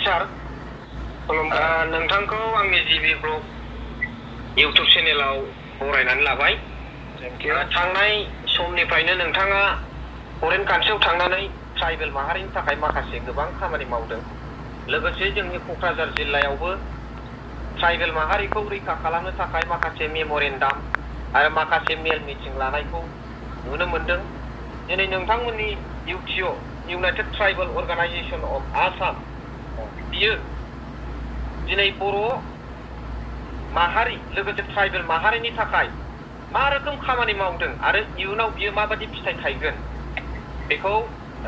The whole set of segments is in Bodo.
सार नोंथांखौ आंनि जिबि ब्लग इउट्युब चेनेलाव बरायनानै लाबाय थांनाय समनिफ्रायनो नोंथाङा फरेन कान्ट्रियाव थांनानै ट्राइबेल माहारिनि थाखाय माखासे गोबां खामानि मावदों लोगोसे जोंनि क'क्राझार जिल्लायावबो ट्राइबेल माहारिखौ रैखा खालामनो थाखाय माखासे मेम'रेन्डाम आरो माखासे मेल मिटिं लानायखौ नुनो मोनदों दिनै नोंथांमोननि इउटिअ united tribal organisation of Assam बियो दिनै बर' माहारि लोगोसे ट्राइबेल माहारिनि थाखाय मा रोखोम खामानि मावदों आरो इयुनाव बियो माबायदि फिथाइ थायगोन बेखौ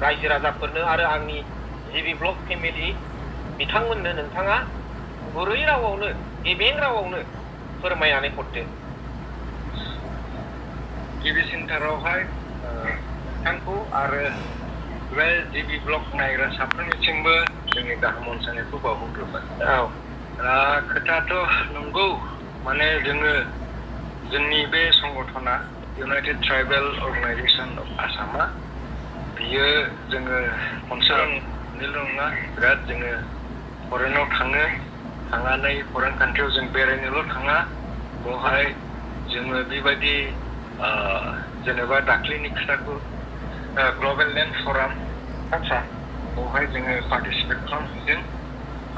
रायजो राजाफोरनो आरो आंनि जिबि ब्लग फेमिलि बिथांमोननो नोंथाङा गुरै रावावनो गेबें रावावनो फोरमायनानै हरदो। गिबिसिनथारावहाय नोंथांखौ आरो बे जिबि ब्लग नायग्रा साफ्रोमनिसिमबो जोंनि गाहाम अनसायनायखौ बावहरग्रोबाय। खोथाथ' नंगौ माने जोंनि बे संगठना इउनाइटेड ट्राइबेल अर्गानाइजेशन अफ आसामा बियो जोङो कनसार्ननिल' नङा बिराद जोङो फरेनाव थांनानै फरेन कान्ट्रियाव जों बेरायनोल' थाङा बेवहाय जोङो बेबायदि जेनेबा दाख्लैनि खोथाखौ ग्लबेल लेन्ड फराम बेवहाय जोङो पार्टिसिपेट खालामहैदों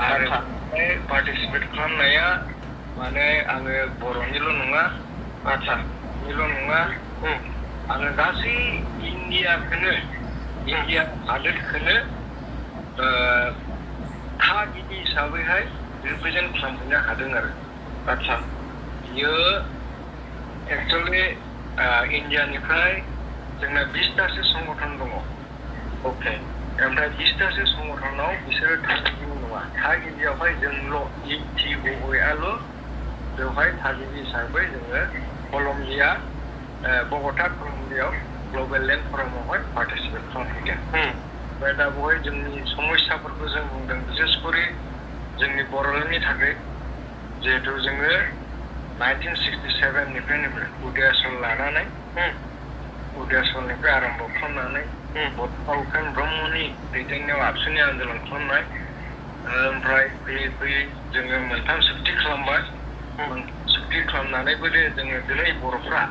आरो बे पार्टिसिपेट खालामनाया माने आङो बर'निल' नङा निल' नङा आङो गासै इन्डिया हादोरखौनो थागिबि हिसाबैहाय रिप्रेजेन्ट खालामहैनो हादों आरो बियो एक्सुवेलि इन्डियानिफ्राय जोंना 20तासो संगठन दङ ओमफ्राय 20तासो संगठनाव बिसोरो थागिबि नङा थागिबियावहाय जोंल' इउटिअआल' बेवहाय थागिबि हिसाबै जोङो कलम्बिया बग'टा कलम्बियाव ग्लबेल लेन्ड फरामावहाय पार्टिसिपेट खालामहैदों ओमफ्राय दा बेवहाय जोंनि समस्याफोरखौ जों बुंदों बिसेस करि जोंनि बर'लेण्डनि थाखाय जिहेथु जोङो 1967निफ्रायनो उदयासल लानानै उदयासलनिफ्राय आरम्भ खालामनानै बड'फा उपेन ब्रह्मनि दैदेननायाव आबसुनि आन्दलन खालामनाय ओमफ्राय फैयै जोङो मोनथाम सुक्ति खालामबाय सुक्ति खालामनानैबो जोङो दिनै बर'फ्रा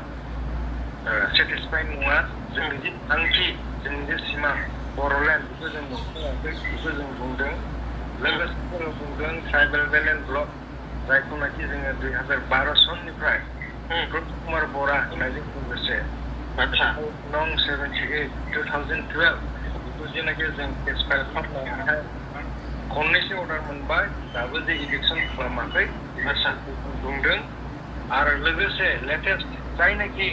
सेटिसफाइड नङा जोंनि जे थांखि जोंनि जे सिमां बर'लेण्ड बेखौ जों मोनफुङाखै बेखौ जों बुंदों लोगोसे जों बुंदों ट्राइबेल बेलेन्स ब्लक जायखौनाखि जोङो 2012 सननिफ्राय प्रदीप कुमार बरा होननायजों लोगोसे नं 78 2012 बेखौ जेनाखि जों केस फाइल खालामनानैहाय खननैसो अर्डार मोनबाय दाबो जे इलेक्सन खालामाखै बुंदों आरो लोगोसे लेटेस्ट जायनाखि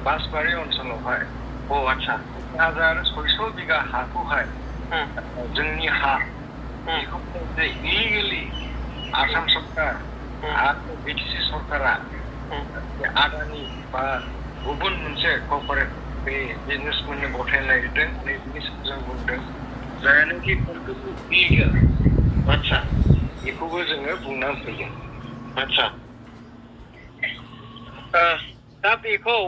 बासबारि ओनसोलावहाय 1600 बिगा हाखौहाय जोंनि हा बेखौ इलिगेलि आसाम सरकार आरो बिटिसि सरकारा आदानि बा गुबुन मोनसे कर्परेट बे बिजनेसमेननो गथायनो नागिरदों नैबेनि सायाव जों बुंदों जायनाखि इलिगेल बेखौबो जोङो बुंनानै फैदों दा बेखौ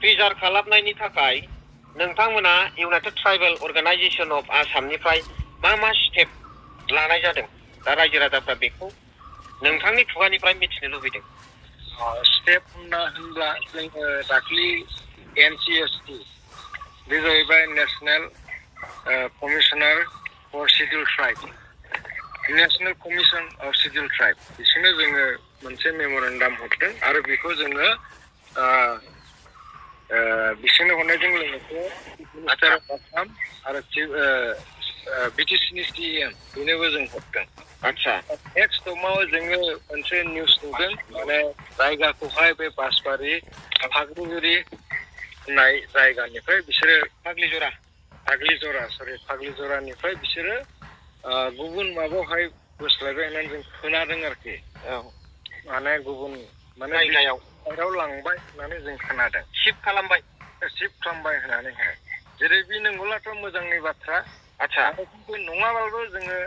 प्रिजार्भ खालामनायनि थाखाय नोंथांमोना इउनाइटेड ट्राइबेल अर्गानाइजेशन अफ आसामनिफ्राय मा स्टेप लानाय जादों दा रायजो राजाफ्रा बेखौ नोंथांनि खुगानिफ्राय मिथिनो लुबैदों। स्टेप होनब्ला जोङो दाख्लि NCST बे जाहैबाय national commissioner for scheduled tribe national commission of scheduled tribe बिसोरनो जोङो मोनसे मेम'रेन्डाम हरदों आरो बेखौ जोङो बिसोरनो हरनायजों लोगोसे आसाम आरो बिटिसिनि CEM बेनोबो जों हरदों नेक्स्ट समाव जोङो मोनसे निउस नुदों माने जायगाखौहाय बे बासबारि फाग्लिजुरि होननाय जायगानिफ्राय बिसोरो फाग्लिजरानिफ्राय बिसोरो गुबुन माबायावहाय बोस्लायबाय होननानै जों खोनादों आरोखि माने गुबुन माने जायगायाव लांबाय होननानै जों खोनादों शिफ्ट खालामबाय होननानैहाय जेरै बे नंगौलाथ' मोजांनि बाथ्रा खिन्थु नङाबाबो जोङो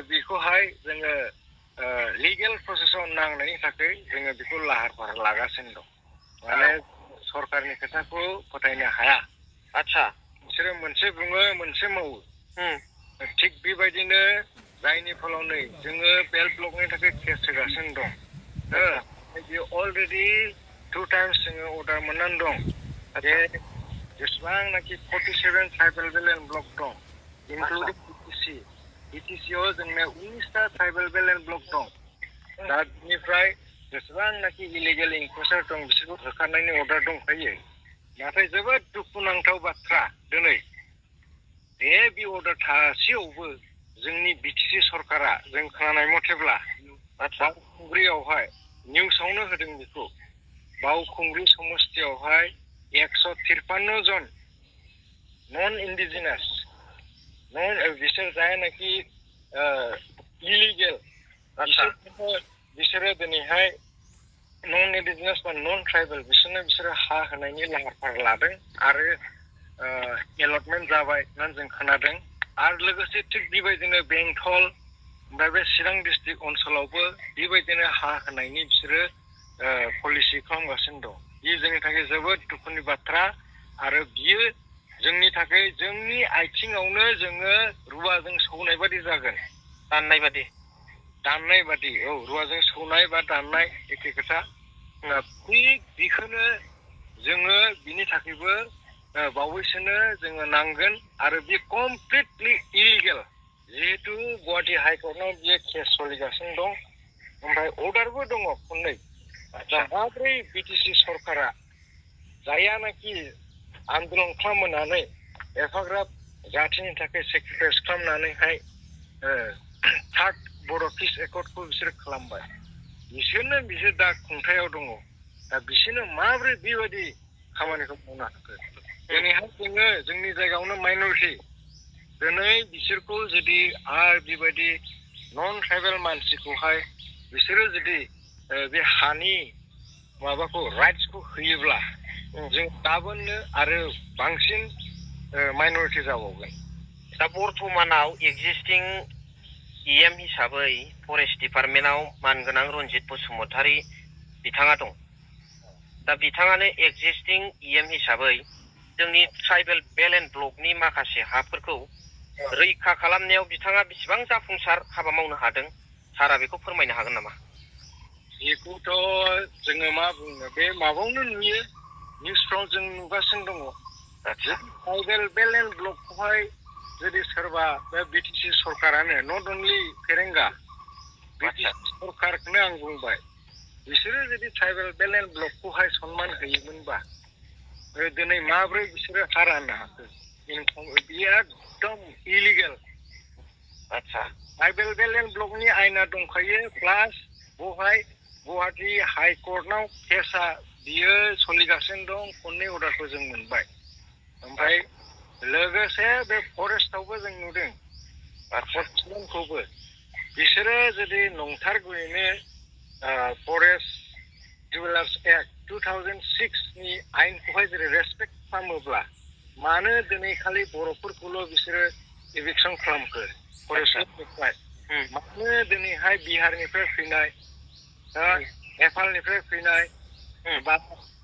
बेखौहाय जोङो लिगेल प्रसेसआव नांनायनि थाखाय जोङो बेखौ लाहार फाहार लागासिनो दं माने सरकारनि खोथाखौ फोथायनो हाया बिसोरो मोनसे बुङो मोनसे मावो थिग बेबायदिनो जायनि फलाव नै जोङो बेल्ट ब्लकनि थाखाय केस होगासिनो दं बेयो अलरेडि 2 times जोङो अर्डार मोननानै दं जे जेसेबांनाखि 47 ट्राइबेल बेल्ट एन्ड ब्लक दं इनक्लुडिं BTC आव जोंना 19टा ट्राइबेल बेल्ट एन्ड ब्लक दं दा बिनिफ्राय जेसेबांनाखि इलिगेल इनक्वेसार दं बिसोरखौ होखारनायनि अर्डार दंखायो नाथाय जोबोद दुखुनांथाव बाथ्रा दिनै बे अर्डार थासेयावबो जोंनि BTC सरकारा जों खोनानाय मथेब्ला बावखुंग्रियावहाय निउसावनो होदों बेखौ बावखुंग्रि समस्तियावहाय 153 जन नन इन्डिजिनास बिसोर जायनाखि इलिगेल बिसोरो दिनैहाय नन इन्डिजिनास बा नन ट्राइबेल बिसोरो हा होनायनि लाहार फाहार लादों आरो एलटमेन्ट जाबाय होननानै जों खोनादों आरो लोगोसे थिग बेबायदिनो बेंटल ओमफ्राय बे चिरां डिस्ट्रिक्ट ओनसोलावबो बेबायदिनो हा होनायनि बिसोरो पलिसि खालामगासिनो दं बेयो जोंनि थाखाय जोबोद दुखुनि बाथ्रा आरो बियो जोंनि थाखाय जोंनि आथिङावनो जोङो रुवाजों सौनाय बादि जागोन दाननाय बादि औ रुवाजों सौनाय बा दाननाय एखे खोथा थिग बेखौनो जोङो बिनि थाखायबो बावैसोनो जोङो नांगोन आरो बे कमप्लिटलि इलिगेल जिहेतु गुवाहाटी हाइकर्टआव बियो केस सोलिगासिनो दं ओमफ्राय अर्डारबो दङ खननै दा माब्रै BTC सरकारा जायानाखि आन्दलन खालामनानै एफाग्राब जाथिनि थाखाय सेक्रिफाइस खालामनानैहाय थार्ड बर' पिस एकर्डखौ बिसोर खालामबाय बिसोर दा खुंथायाव दङ दा बिसोरनो माब्रै बेबायदि खामानिखौ मावनो हाखो दिनैहाय जोङो जोंनि जायगायावनो माइनरिटि दिनै बिसोरखौ जुदि आरो बेबायदि नन ट्राइबेल मानसिखौहाय बिसोरो जुदि बे हानि माबाखौ राइट्सखौ होयोब्ला जों गाबोननो आरो बांसिन माइनरिटि जाबावगोन दा बर्तमानाव एक्जिस्टिं EM हिसाबै फरेस्ट डिपार्टमेन्टआव मानगोनां रन्जित बसुमतारी बिथाङा दं दा बिथाङानो एक्जिस्टिं EM हिसाबै जोंनि ट्राइबेल बेल्ट एन्ड ब्लकनि माखासे हाफोरखौ रैखा खालामनायाव बिथाङा बेसेबां जाफुंसार हाबा मावनो हादों सारा बेखौ फोरमायनो हागोन नामा बेखौथ' जोङो मा बुंनो बे माबायावनो नुयो निउसफ्राव जों नुगासिनो दङ ट्राइबेल बेल्ट एन्ड ब्लकखौहाय जुदि सोरबा बे BTC सरकारानो नट अनलि फेरेंगा BTC सरकारखौनो आं बुंबाय बिसोरो जुदि ट्राइबेल बेल्ट एन्ड ब्लकखौहाय सनमान होयोमोनबा दिनै माब्रै बिसोरो हा राननो हाखो बियो एकदम इलिगेल ट्राइबेल बेल्ट एन्ड ब्लकनि आयना दंखायो प्लास बेवहाय गुवाहाटी हाइकर्टआव केसआ बियो सोलिगासिनो दं खननै अर्डारखौ जों मोनबाय ओमफ्राय लोगोसे बे फरेस्टआवबो जों नुदों फरेस्टमेनखौबो बिसोरो जुदि नंथारगौयैनो फरेस्ट डिवेलपार्स एक्ट 2006 नि आयेनखौहाय जेरै रेसपेक्ट खालामोब्ला मानो दिनै खालि बर'फोरखौल' बिसोरो इभिक्सन खालामखो फरेस्टनिफ्राय मानो दिनैहाय बिहारनिफ्राय फैनाय नेपालनिफ्राय फैनाय बा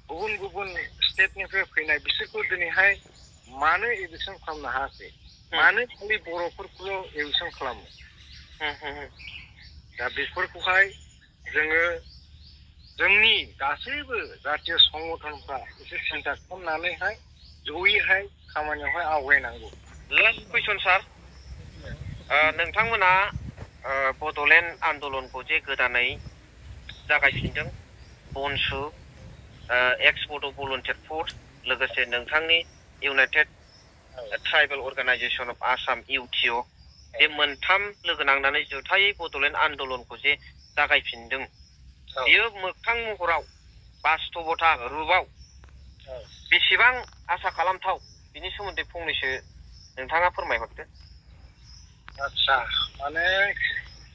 गुबुन गुबुन स्टेटनिफ्राय फैनाय बिसोरखौ दिनैहाय मानो इभिक्सन खालामनो हायाखै मानो खालि बर'फोरखौल' इभिक्सन खालामो दा बेफोरखौहाय जोङो जोंनि गासैबो जातीय संगठनफ्रा एसे सिन्था खालामनानैहाय जयैहाय खामानियावहाय आवगायनांगौ लास्ट कुइसन सार नोंथांमोना बड'लेण्ड आन्दलनखौ जे गोदानै जागायफिनदों बनसु एक्स बड' भलन्टियार फर्स लोगोसे नोंथांनि United tribal organisation of Assam UTO बे मोनथाम लोगो नांनानै जुथायै बड'लेण्ड आन्दलनखौ जे जागायफिनदों बियो मोगथां महराव बास्तबता रुपाव बेसेबां आसा खालामथाव बिनि सोमोन्दै फंनैसो नोंथाङा फोरमायहरदो आच्छा माने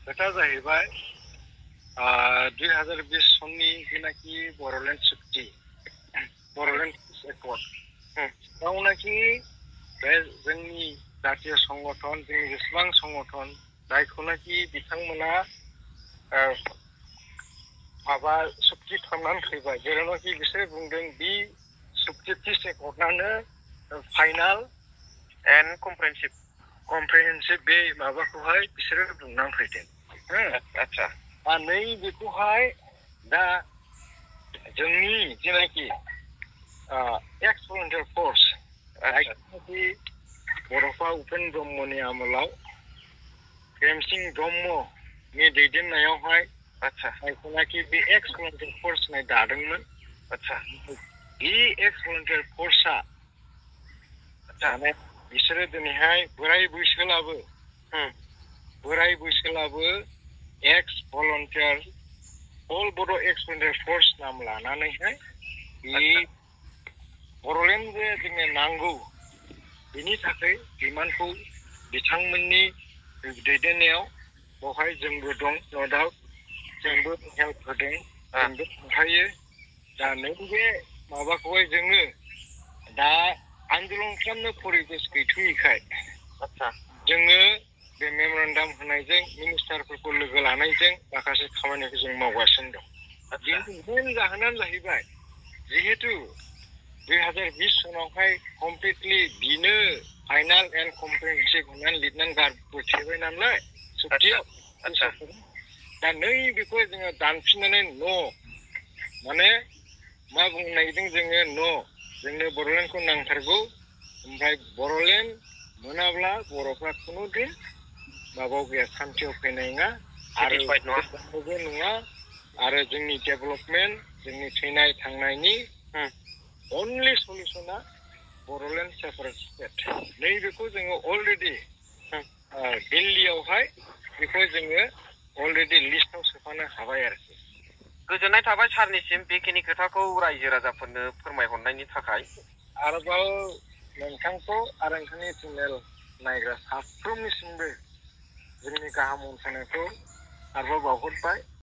खोथा जाहैबाय 2020 सननि जेनाखि बर'लेण्ड चुक्ति बर'लेण्ड एकर्ड बेयावनाखि बे जोंनि जातीय संगठन जोंनि जेसेबां संगठन जायखौनाखि बिथांमोना माबा सुक्ति खालामनानै फैबाय जेरावनाखि बिसोर बुंदों बि सुक्ति पिस एकर्डआनो फाइनाल एन्ड कमप्रेहेनसिभ कमप्रिहेन्सिभ बे माबाखौहाय बिसोरो बुंनांफैदों आदसा नै बेखौहाय दा जोंनि जेनाखि एक्स भलन्टियार फर्स बड'फा उपेन ब्रह्मनि आमोलाव प्रेमसिं ब्रह्मनि दैदेननायावहाय जायखौनाखि बे एक्स भलन्टियार फर्स होननाय दादोंमोन बे एक्स भलन्टियार फर्सआ माने बिसोरो दिनैहाय बोराय बैसोलाबो एक्स भलन्टियार अल बड' एक्स भलन्टियार फर्स नाम लानानैहाय बे बड'लेण्ड जे जोंनो नांगौ बेनि थाखाय डिमान्डखौ बिथांमोननि दैदेननायाव बेवहाय जोंबो दं न' डाउट जोंबो हेल्प होदों जोंबो खोन्थायो दा नैबे माबाखौहाय जोङो दा आन्दलन खालामनो परिबेस गैथ'यैखाय जोङो बे मेमरेन्डाम होनायजों मिनिस्टारफोरखौ लोगो लानायजों माखासे खामानिखौ जों मावगासिनो दं बेनि मेन जाहोनानो जाहैबाय जिहेतु 2020 सनावहाय कमप्लिटलि बिनो फाइनाल एन्ड कमप्रिहेन्सिभ होननानै लिरनानै गारबोथेबाय नालाय सुक्तियाव दा नैबेखौ जोङो दानफिननानै माने मा बुंनो नागिरदों जोङो जोंनो बड'लेण्डखौ नांथारगौ ओमफ्राय बड'लेण्ड मोनाब्ला बर'फ्रा खुनु दिन माबायाव गैया सान्थियाव फैनाय नङा आरो नङा आरो जोंनि डेभेलपमेन्ट जोंनि थैनाय थांनायनि अनलि सल्युसना बड'लेण्ड सेपारेट स्टेट नैबेखौ जोङो अलरेडि दिल्लीयावहाय बेखौ जोङो अलरेडि लिस्टआव सोफानो हाबाय आरोखि गोजोननाय थाबाय सारनिसिम बेखिनि खोथाखौ रायजो राजाफोरनो फोरमायहरनायनि थाखाय आरोबाव नोंथांखौ आरो नोंथांनि चेनेल नायग्रा साफ्रोमनिसिमबो जोंनि गाहाम अनसायनायखौ आरोबाव बावहरबाय